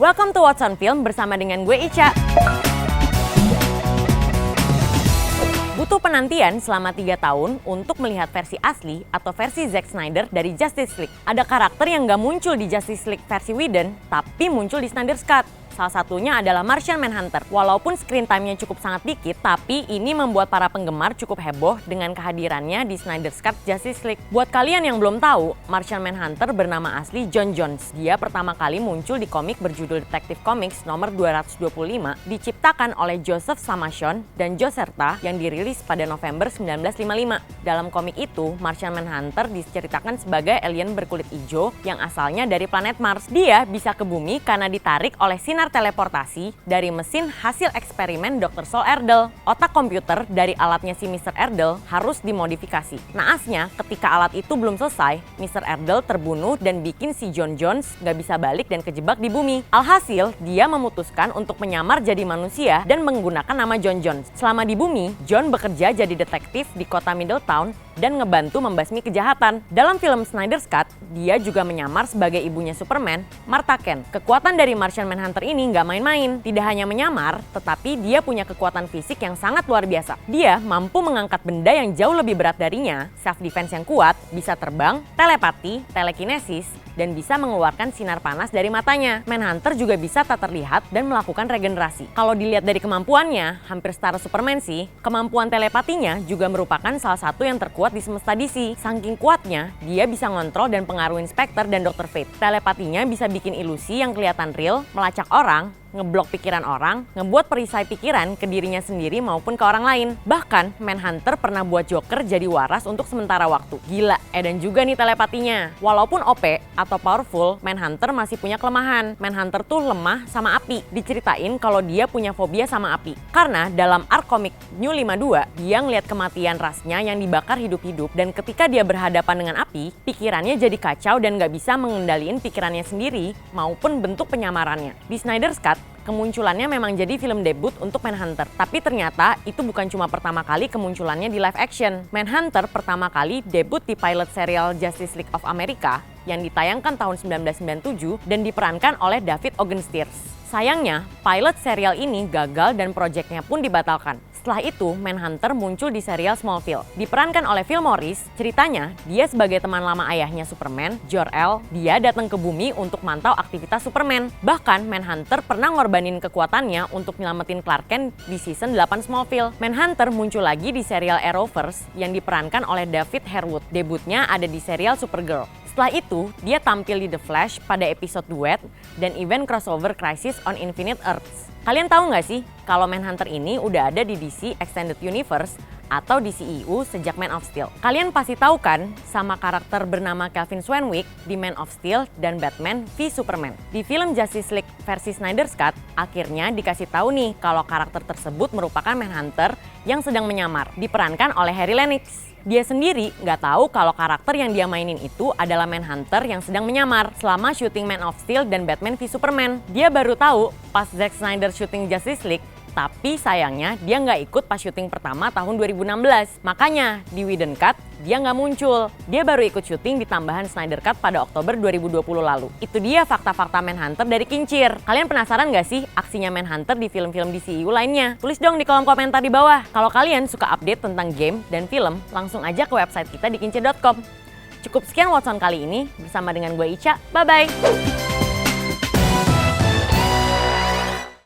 Welcome to What's on Film bersama dengan gue Ica. Butuh penantian selama 3 tahun untuk melihat versi asli atau versi Zack Snyder dari Justice League. Ada karakter yang gak muncul di Justice League versi Whedon, tapi muncul di Snyder's Cut. Salah satunya adalah Martian Manhunter. Walaupun screen time-nya cukup sangat dikit, tapi ini membuat para penggemar cukup heboh dengan kehadirannya di Snyder's Cut Justice League. Buat kalian yang belum tahu, Martian Manhunter bernama asli John Jones. Dia pertama kali muncul di komik berjudul Detective Comics nomor 225, diciptakan oleh Joseph Samachon dan Joe Certa yang dirilis pada November 1955. Dalam komik itu, Martian Manhunter diceritakan sebagai alien berkulit hijau yang asalnya dari planet Mars. Dia bisa ke bumi karena ditarik oleh sinar teleportasi dari mesin hasil eksperimen Dr. Saul Erdel. Otak komputer dari alatnya si Mr. Erdel harus dimodifikasi. Naasnya, ketika alat itu belum selesai, Mr. Erdel terbunuh dan bikin si John Jones gak bisa balik dan kejebak di bumi. Alhasil, dia memutuskan untuk menyamar jadi manusia dan menggunakan nama John Jones. Selama di bumi, John bekerja jadi detektif di kota Middletown dan ngebantu membasmi kejahatan. Dalam film Snyder's Cut, dia juga menyamar sebagai ibunya Superman, Martha Kent. Kekuatan dari Martian Manhunter ini nggak main-main. Tidak hanya menyamar, tetapi dia punya kekuatan fisik yang sangat luar biasa. Dia mampu mengangkat benda yang jauh lebih berat darinya, self-defense yang kuat, bisa terbang, telepati, telekinesis, dan bisa mengeluarkan sinar panas dari matanya. Manhunter juga bisa tak terlihat dan melakukan regenerasi. Kalau dilihat dari kemampuannya, hampir setara Superman sih. Kemampuan telepatinya juga merupakan salah satu yang terkuat di semesta DC. Saking kuatnya, dia bisa ngontrol dan pengaruhi Spectre dan Dr. Fate. Telepatinya bisa bikin ilusi yang kelihatan real, melacak orang, ngeblok pikiran orang, ngebuat perisai pikiran ke dirinya sendiri maupun ke orang lain. Bahkan, Manhunter pernah buat Joker jadi waras untuk sementara waktu. Gila, dan juga nih telepatinya. Walaupun OP atau powerful, Manhunter masih punya kelemahan. Manhunter tuh lemah sama api. Diceritain kalau dia punya fobia sama api. Karena dalam arc komik New 52, dia ngeliat kematian rasnya yang dibakar hidup-hidup, dan ketika dia berhadapan dengan api, pikirannya jadi kacau dan gak bisa mengendalikan pikirannya sendiri maupun bentuk penyamarannya. Di Snyder's Cut, kemunculannya memang jadi film debut untuk Manhunter. Tapi ternyata itu bukan cuma pertama kali kemunculannya di live action. Manhunter pertama kali debut di pilot serial Justice League of America yang ditayangkan tahun 1997 dan diperankan oleh David Ogenstiers. Sayangnya, pilot serial ini gagal dan proyeknya pun dibatalkan. Setelah itu, Manhunter muncul di serial Smallville. Diperankan oleh Phil Morris, ceritanya dia sebagai teman lama ayahnya Superman, Jor-El, dia datang ke bumi untuk mantau aktivitas Superman. Bahkan, Manhunter pernah ngorbanin kekuatannya untuk nyelamatin Clark Kent di season 8 Smallville. Manhunter muncul lagi di serial Arrowverse yang diperankan oleh David Harewood. Debutnya ada di serial Supergirl. Setelah itu, dia tampil di The Flash pada episode duet dan event crossover Crisis on Infinite Earths. Kalian tahu nggak sih kalau Manhunter ini udah ada di DC Extended Universe atau DCEU sejak Man of Steel? Kalian pasti tahu kan sama karakter bernama Kevin Swanwick di Man of Steel dan Batman v Superman. Di film Justice League versi Snyder's Cut, akhirnya dikasih tahu nih kalau karakter tersebut merupakan Manhunter yang sedang menyamar, diperankan oleh Harry Lennix. Dia sendiri nggak tahu kalau karakter yang dia mainin itu adalah Manhunter yang sedang menyamar selama syuting Man of Steel dan Batman v Superman. Dia baru tahu pas Zack Snyder syuting Justice League, tapi sayangnya dia nggak ikut pas syuting pertama tahun 2016. Makanya di Whedon Cut dia nggak muncul. Dia baru ikut syuting di tambahan Snyder Cut pada Oktober 2020 lalu. Itu dia fakta-fakta Manhunter dari Kincir. Kalian penasaran nggak sih aksinya Manhunter di film-film DCEU lainnya? Tulis dong di kolom komentar di bawah. Kalau kalian suka update tentang game dan film, langsung aja ke website kita di kincir.com. Cukup sekian What's On kali ini bersama dengan gue Ica. Bye-bye!